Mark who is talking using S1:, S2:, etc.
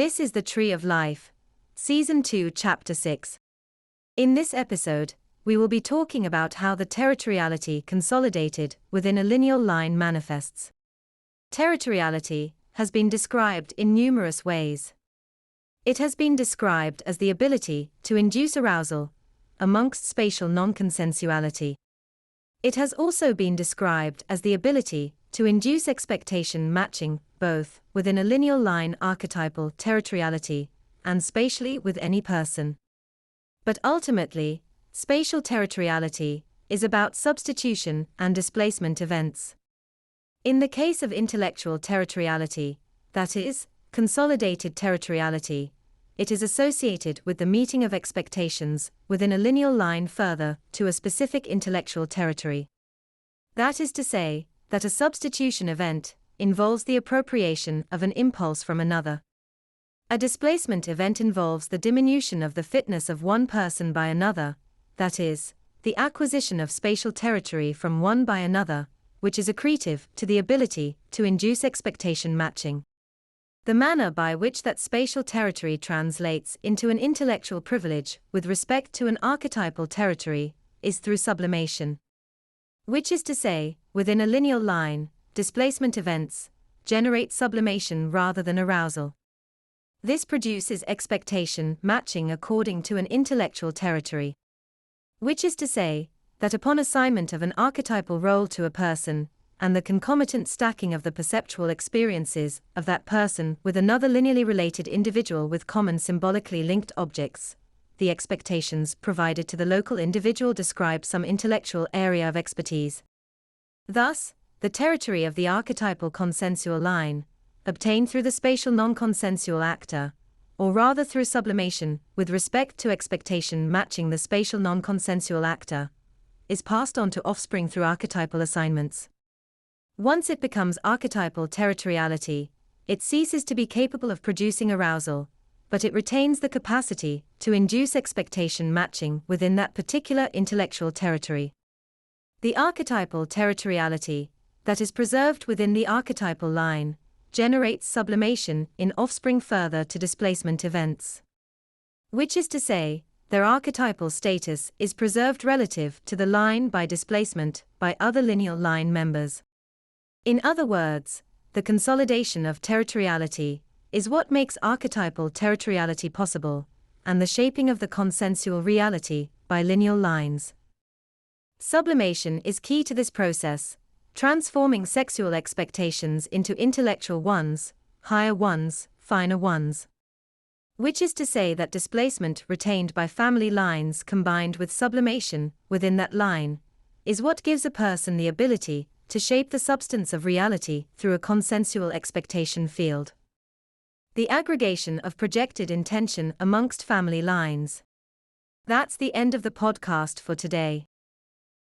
S1: This is the Tree of Life, Season 2, Chapter 6. In this episode, we will be talking about how the territoriality consolidated within a lineal line manifests. Territoriality has been described in numerous ways. It has been described as the ability to induce arousal amongst spatial non-consensuality. It has also been described as the ability to induce expectation matching, both within a lineal line archetypal territoriality and spatially with any person. But ultimately, spatial territoriality is about substitution and displacement events. In the case of intellectual territoriality, that is, consolidated territoriality, it is associated with the meeting of expectations within a lineal line further to a specific intellectual territory. That is to say, that a substitution event involves the appropriation of an impulse from another. A displacement event involves the diminution of the fitness of one person by another, that is, the acquisition of spatial territory from one by another, which is accretive to the ability to induce expectation matching. The manner by which that spatial territory translates into an intellectual privilege with respect to an archetypal territory is through sublimation. Which is to say, within a lineal line, displacement events generate sublimation rather than arousal. This produces expectation matching according to an intellectual territory. Which is to say, that upon assignment of an archetypal role to a person, and the concomitant stacking of the perceptual experiences of that person with another lineally related individual with common symbolically linked objects, the expectations provided to the local individual describe some intellectual area of expertise. Thus, the territory of the archetypal consensual line, obtained through the spatial non-consensual actor, or rather through sublimation with respect to expectation matching the spatial non-consensual actor, is passed on to offspring through archetypal assignments. Once it becomes archetypal territoriality, it ceases to be capable of producing arousal, but it retains the capacity to induce expectation matching within that particular intellectual territory. The archetypal territoriality, that is preserved within the archetypal line, generates sublimation in offspring further to displacement events. Which is to say, their archetypal status is preserved relative to the line by displacement by other lineal line members. In other words, the consolidation of territoriality is what makes archetypal territoriality possible, and the shaping of the consensual reality by lineal lines. Sublimation is key to this process, transforming sexual expectations into intellectual ones, higher ones, finer ones. Which is to say that displacement retained by family lines combined with sublimation within that line is what gives a person the ability to shape the substance of reality through a consensual expectation field. The aggregation of projected intention amongst family lines. That's the end of the podcast for today.